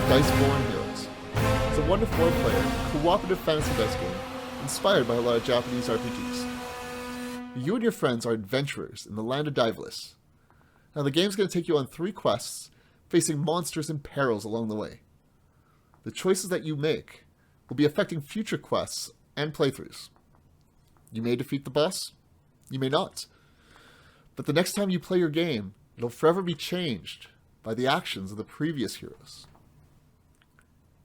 Diceborn Heroes. It's a 1-to-4 player, cooperative fantasy dice game inspired by a lot of Japanese RPGs. You and your friends are adventurers in the land of Diveless. Now the game's going to take you on 3 quests, facing monsters and perils along the way. The choices that you make will be affecting future quests and playthroughs. You may defeat the boss, you may not. But the next time you play your game, it'll forever be changed by the actions of the previous heroes.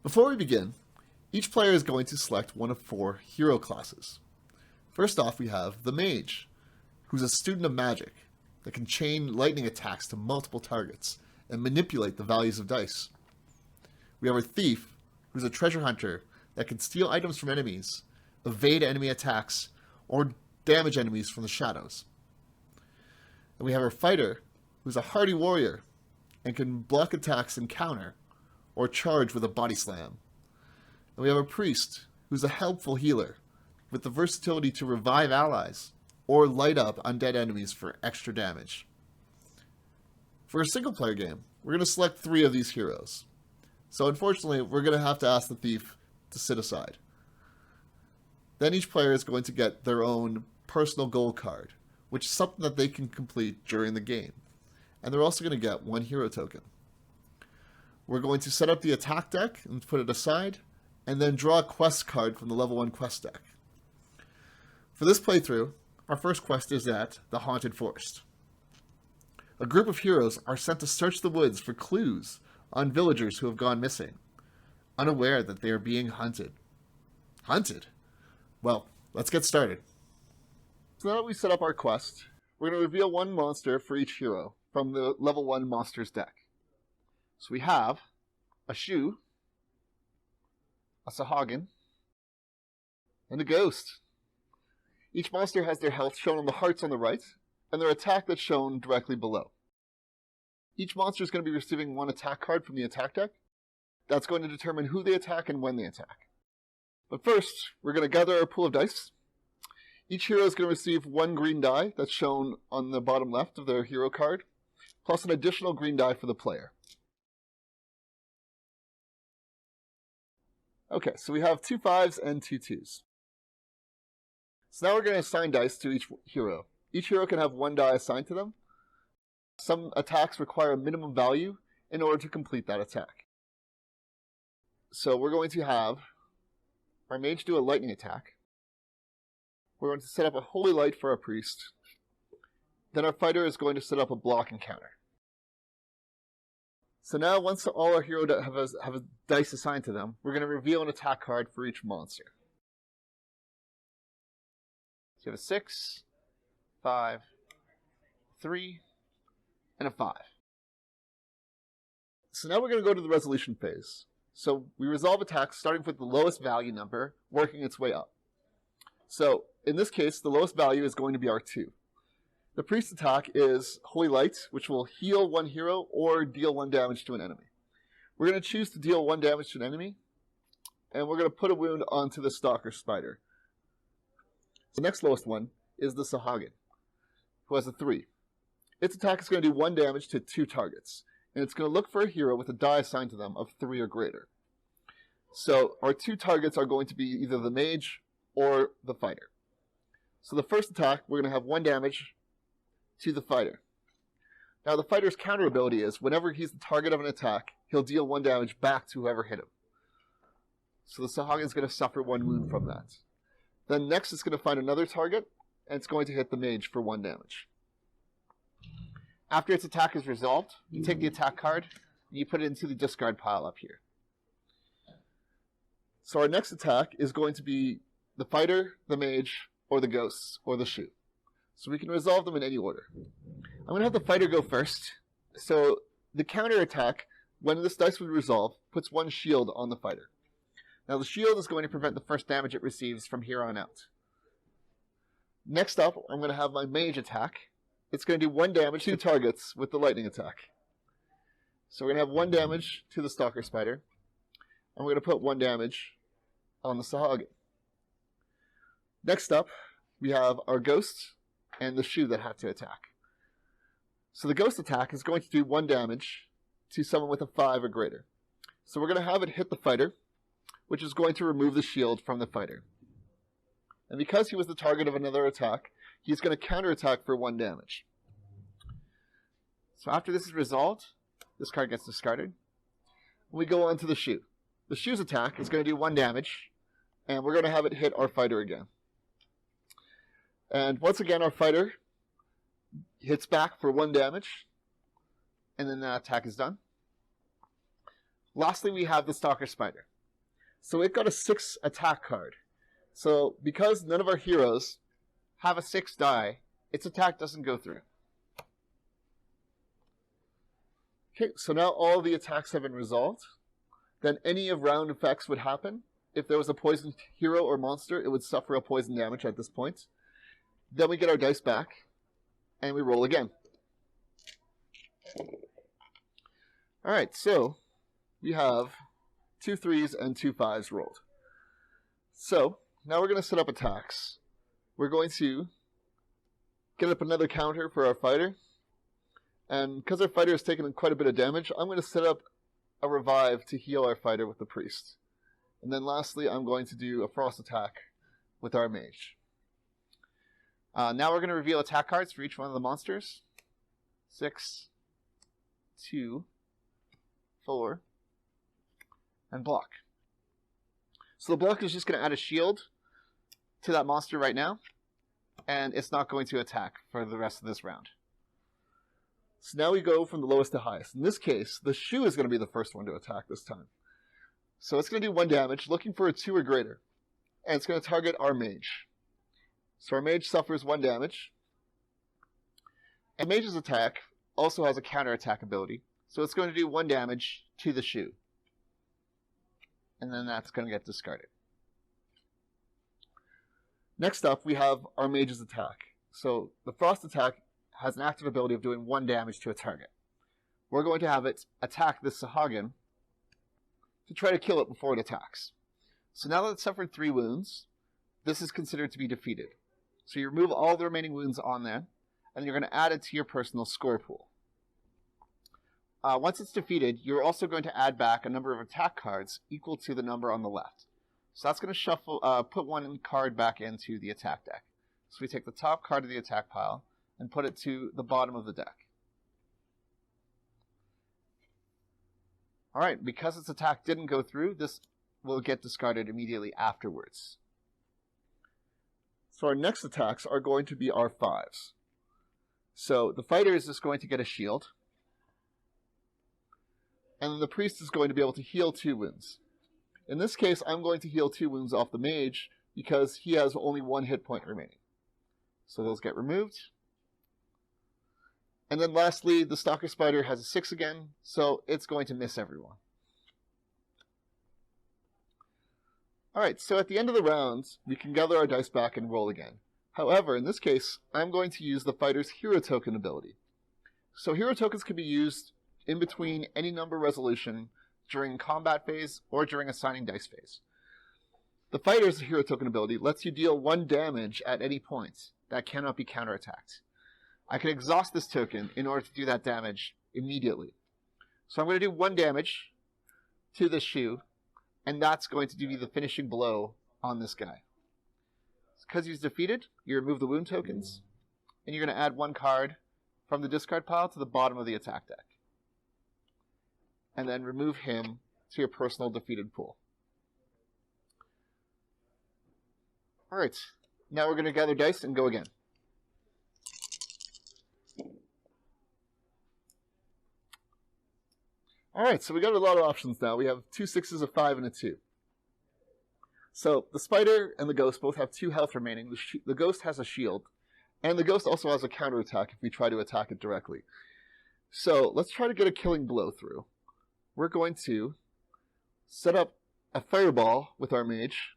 Before we begin, each player is going to select one of 4 hero classes. First off, we have the Mage, who's a student of magic that can chain lightning attacks to multiple targets and manipulate the values of dice. We have our Thief, who's a treasure hunter that can steal items from enemies, evade enemy attacks, or damage enemies from the shadows. And we have our Fighter, who's a hardy warrior and can block attacks and counter, or charge with a body slam. And we have a Priest, who's a helpful healer with the versatility to revive allies or light up undead enemies for extra damage. For a single player game, we're going to select 3 of these heroes. So unfortunately, we're going to have to ask the Thief to sit aside. Then each player is going to get their own personal goal card, which is something that they can complete during the game. And they're also going to get 1 hero token. We're going to set up the attack deck and put it aside, and then draw a quest card from the level 1 quest deck. For this playthrough, our first quest is at the Haunted Forest. A group of heroes are sent to search the woods for clues on villagers who have gone missing, unaware that they are being hunted. Hunted? Well, let's get started. So now that we set up our quest, we're going to reveal 1 monster for each hero from the level 1 monsters deck. So we have a Shu, a Sahagin, and a Ghost. Each monster has their health shown on the hearts on the right, and their attack that's shown directly below. Each monster is going to be receiving 1 attack card from the attack deck. That's going to determine who they attack and when they attack. But first, we're going to gather our pool of dice. Each hero is going to receive 1 green die that's shown on the bottom left of their hero card, plus an additional green die for the player. Okay, so we have 2 5s and 2 2s. So now we're going to assign dice to each hero. Each hero can have 1 die assigned to them. Some attacks require a minimum value in order to complete that attack. So we're going to have our Mage do a lightning attack. We're going to set up a Holy Light for our Priest. Then our Fighter is going to set up a block and counter. So now, once all our heroes have a dice assigned to them, we're going to reveal an attack card for each monster. So you have a 6, 5, 3, and a 5. So now we're going to go to the resolution phase. So we resolve attacks starting with the lowest value number, working its way up. So in this case, the lowest value is going to be our 2. The Priest attack is Holy Light, which will heal 1 hero or deal 1 damage to an enemy. We're going to choose to deal 1 damage to an enemy, and we're going to put a wound onto the Stalker Spider. The next lowest one is the Sahagin, who has a 3. Its attack is going to do 1 damage to 2 targets, and it's going to look for a hero with a die assigned to them of 3 or greater. So our 2 targets are going to be either the Mage or the Fighter. So the first attack, we're going to have 1 damage to the Fighter. Now the Fighter's counter ability is, whenever he's the target of an attack, he'll deal 1 damage back to whoever hit him. So the Sahagin is going to suffer 1 wound from that. Then next it's going to find another target, and it's going to hit the Mage for 1 damage. After its attack is resolved, you take the attack card, and you put it into the discard pile up here. So our next attack is going to be the Fighter, the Mage, or the Ghosts, or the Shu. So we can resolve them in any order. I'm going to have the Fighter go first. So the counter attack, when this dice would resolve, puts 1 shield on the Fighter. Now the shield is going to prevent the first damage it receives from here on out. Next up, I'm going to have my Mage attack. It's going to do 1 damage to targets with the lightning attack. So we're going to have 1 damage to the Stalker Spider, and we're going to put 1 damage on the Sahagin. Next up, we have our Ghost and the Shu that have to attack. So the Ghost attack is going to do 1 damage to someone with a 5 or greater. So we're going to have it hit the fighter, which is going to remove the shield from the fighter. And because he was the target of another attack, he's going to counterattack for 1 damage. So after this is resolved, this card gets discarded. We go on to the shoe. The shoe's attack is going to do 1 damage, and we're going to have it hit our fighter again. And once again, our fighter hits back for 1 damage, and then that attack is done. Lastly, we have the Stalker Spider. So it got a 6 attack card. So because none of our heroes have a 6 die, its attack doesn't go through. Okay, so now all the attacks have been resolved. Then any of round effects would happen. If there was a poisoned hero or monster, it would suffer a poison damage at this point. Then we get our dice back, and we roll again. Alright, so we have 2 3s and 2 5s rolled. So now we're going to set up attacks. We're going to get up another counter for our fighter. And because our fighter has taken quite a bit of damage, I'm going to set up a revive to heal our fighter with the priest. And then lastly, I'm going to do a frost attack with our mage. Now we're going to reveal attack cards for each one of the monsters. 6, 2, 4, and block. So the block is just going to add a shield to that monster right now, and it's not going to attack for the rest of this round. So now we go from the lowest to highest. In this case, the shoe is going to be the first one to attack this time. So it's going to do 1 damage, looking for a 2 or greater. And it's going to target our mage. So our mage suffers 1 damage. And mage's attack also has a counterattack ability. So it's going to do 1 damage to the shoe. And then that's going to get discarded. Next up, we have our mage's attack. So the frost attack has an active ability of doing 1 damage to a target. We're going to have it attack this Sahagin to try to kill it before it attacks. So now that it's suffered 3 wounds, this is considered to be defeated. So you remove all the remaining wounds on there, and you're going to add it to your personal score pool. Once it's defeated, you're also going to add back a number of attack cards equal to the number on the left. So that's going to shuffle, put 1 card back into the attack deck. So we take the top card of the attack pile and put it to the bottom of the deck. Alright, because its attack didn't go through, this will get discarded immediately afterwards. So our next attacks are going to be our 5s. So the fighter is just going to get a shield. And then the priest is going to be able to heal 2 wounds. In this case, I'm going to heal 2 wounds off the mage because he has only 1 hit point remaining. So those get removed. And then lastly, the Stalker Spider has a 6 again, so it's going to miss everyone. Alright, so at the end of the round, we can gather our dice back and roll again. However, in this case, I'm going to use the fighter's hero token ability. So hero tokens can be used in between any number resolution during combat phase or during assigning dice phase. The fighter's hero token ability lets you deal 1 damage at any point that cannot be counterattacked. I can exhaust this token in order to do that damage immediately. So I'm going to do 1 damage to this shoe, and that's going to be the finishing blow on this guy. Because he's defeated, you remove the wound tokens, and you're going to add 1 card from the discard pile to the bottom of the attack deck. And then remove him to your personal defeated pool. Alright, now we're going to gather dice and go again. Alright, so we got a lot of options now. We have 2 6s, a 5, and a 2. So the spider and the ghost both have 2 health remaining. The ghost has a shield, and the ghost also has a counterattack if we try to attack it directly. So let's try to get a killing blow through. We're going to set up a fireball with our mage.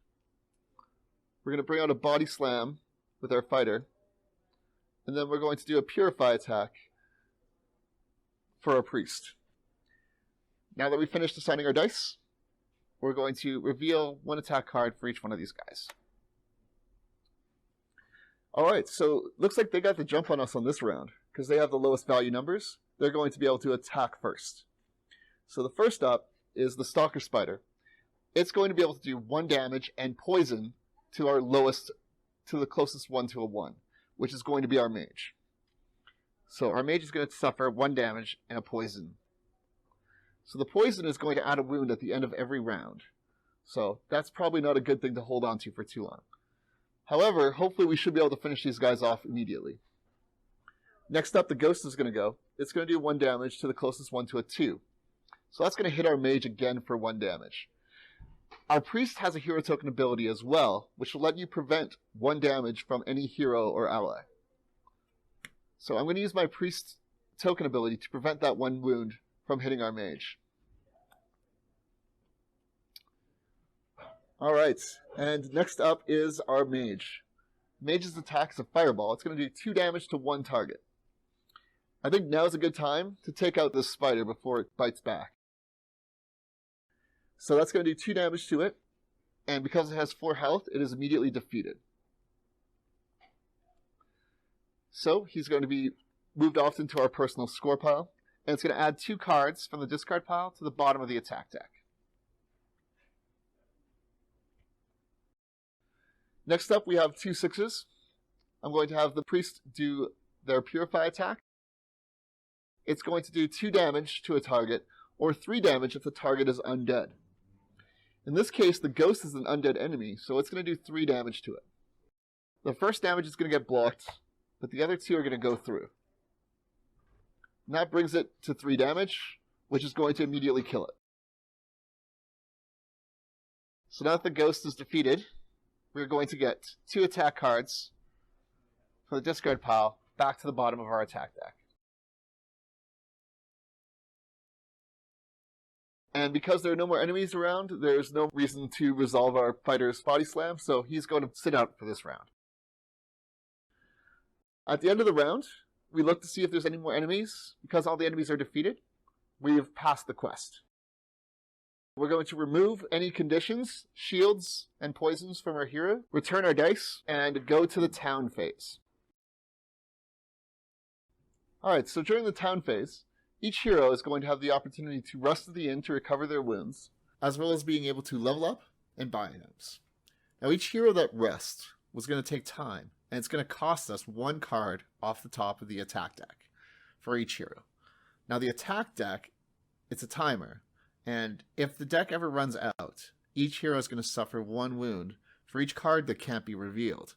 We're going to bring out a body slam with our fighter. And then we're going to do a purify attack for our priest. Now that we've finished assigning our dice, we're going to reveal 1 attack card for each one of these guys. Alright, so looks like they got the jump on us on this round. Because they have the lowest value numbers, they're going to be able to attack first. So the first up is the Stalker Spider. It's going to be able to do 1 damage and poison to the closest one to a 1, which is going to be our mage. So our mage is going to suffer 1 damage and a poison. So the poison is going to add a wound at the end of every round. So that's probably not a good thing to hold on to for too long. However, hopefully we should be able to finish these guys off immediately. Next up, the Ghost is going to go. It's going to do 1 damage to the closest one to a 2. So that's going to hit our mage again for 1 damage. Our Priest has a hero token ability as well, which will let you prevent 1 damage from any hero or ally. So I'm going to use my Priest token ability to prevent that 1 wound from hitting our mage. Alright, and next up is our mage. Mage's attack is a fireball. It's going to do 2 damage to 1 target. I think now's a good time to take out this spider before it bites back. So that's going to do 2 damage to it, and because it has 4 health, it is immediately defeated. So he's going to be moved off into our personal score pile, and it's going to add 2 cards from the discard pile to the bottom of the attack deck. Next up, we have 2 6s. I'm going to have the Priest do their Purify attack. It's going to do 2 damage to a target, or 3 damage if the target is undead. In this case, the Ghost is an undead enemy, so it's going to do 3 damage to it. The first damage is going to get blocked, but the other 2 are going to go through. And that brings it to 3 damage, which is going to immediately kill it. So now that the Ghost is defeated, we're going to get 2 attack cards from the discard pile back to the bottom of our attack deck. And because there are no more enemies around, there's no reason to resolve our fighter's body slam, so he's going to sit out for this round. At the end of the round, we look to see if there's any more enemies. Because all the enemies are defeated, we've passed the quest. We're going to remove any conditions, shields, and poisons from our hero, return our dice, and go to the town phase. Alright, so during the town phase, each hero is going to have the opportunity to rest at the inn to recover their wounds, as well as being able to level up and buy items. Now each hero that rests was going to take time, and it's going to cost us 1 card off the top of the attack deck for each hero. Now the attack deck, it's a timer, and if the deck ever runs out, each hero is going to suffer 1 wound for each card that can't be revealed,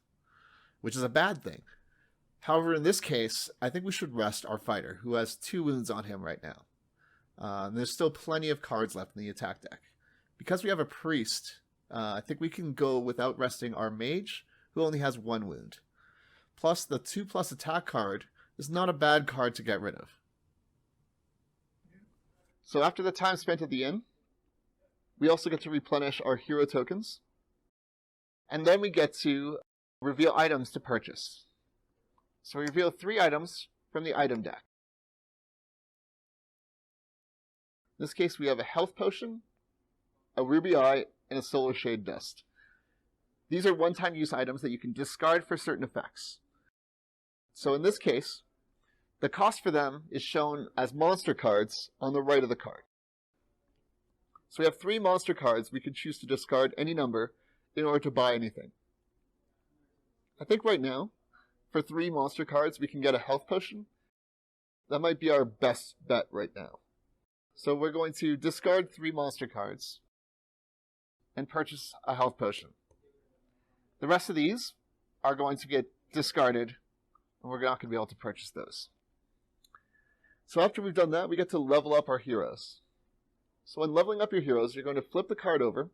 which is a bad thing. However, in this case, I think we should rest our fighter, who has 2 wounds on him right now. There's still plenty of cards left in the attack deck. Because we have a Priest, I think we can go without resting our mage, who only has 1 wound. Plus, the 2+ attack card is not a bad card to get rid of. So after the time spent at the inn, we also get to replenish our hero tokens. And then we get to reveal items to purchase. So we reveal 3 items from the item deck. In this case, we have a health potion, a ruby eye, and a solar shade dust. These are one-time use items that you can discard for certain effects. So in this case, the cost for them is shown as monster cards on the right of the card. So we have 3 monster cards we can choose to discard any number in order to buy anything. I think right now, for 3 monster cards, we can get a health potion. That might be our best bet right now. So we're going to discard 3 monster cards and purchase a health potion. The rest of these are going to get discarded, and we're not going to be able to purchase those. So after we've done that, we get to level up our heroes. So when leveling up your heroes, you're going to flip the card over,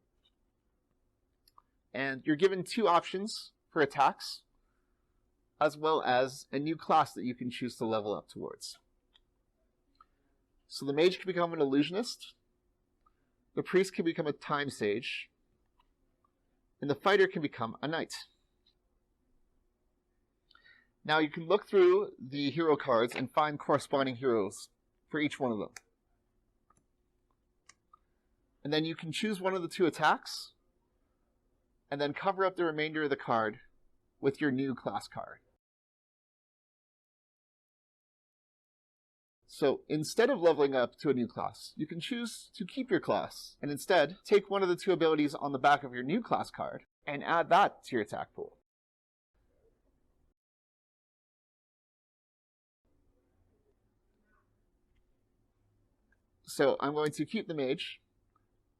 and you're given 2 options for attacks, as well as a new class that you can choose to level up towards. So the mage can become an illusionist, the priest can become a time sage, and the fighter can become a knight. Now you can look through the hero cards and find corresponding heroes for each one of them. And then you can choose one of the 2 attacks, and then cover up the remainder of the card with your new class card. So instead of leveling up to a new class, you can choose to keep your class and instead take one of the 2 abilities on the back of your new class card and add that to your attack pool. So I'm going to keep the mage,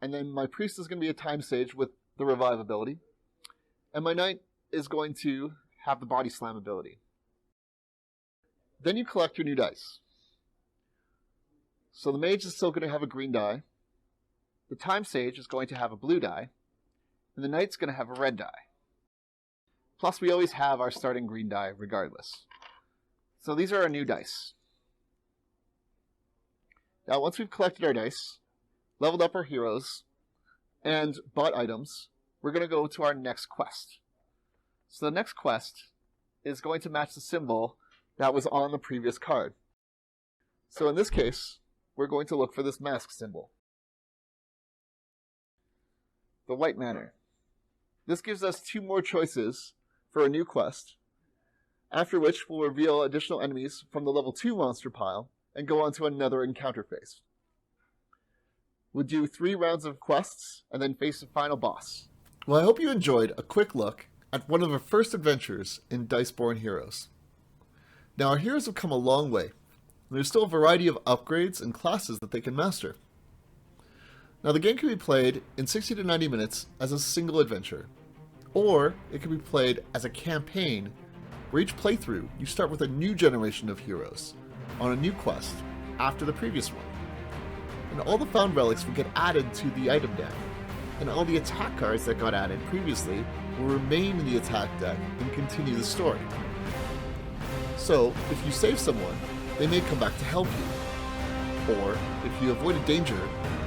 and then my priest is going to be a time sage with the revive ability, and my knight is going to have the body slam ability. Then you collect your new dice. So the mage is still going to have a green die, the time sage is going to have a blue die, and the knight's going to have a red die. Plus we always have our starting green die regardless. So these are our new dice. Now once we've collected our dice, leveled up our heroes, and bought items, we're going to go to our next quest. So the next quest is going to match the symbol that was on the previous card. So in this case, we're going to look for this mask symbol. The White Manor. This gives us 2 more choices for a new quest, after which we'll reveal additional enemies from the level 2 monster pile and go on to another encounter phase. We'll do 3 rounds of quests and then face the final boss. Well, I hope you enjoyed a quick look at one of our first adventures in Diceborn Heroes. Now our heroes have come a long way, and there's still a variety of upgrades and classes that they can master. Now the game can be played in 60 to 90 minutes as a single adventure, or it can be played as a campaign where each playthrough you start with a new generation of heroes on a new quest after the previous one. And all the found relics will get added to the item deck, and all the attack cards that got added previously will remain in the attack deck and continue the story. So, if you save someone, they may come back to help you. Or, if you avoided danger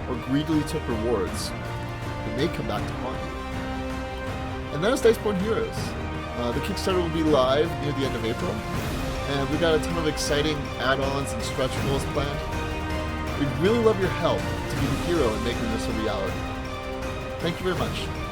or greedily took rewards, they may come back to haunt you. And that is Diceborn Heroes. The Kickstarter will be live near the end of April, and we've got a ton of exciting add-ons and stretch goals planned. We'd really love your help to be the hero in making this a reality. Thank you very much.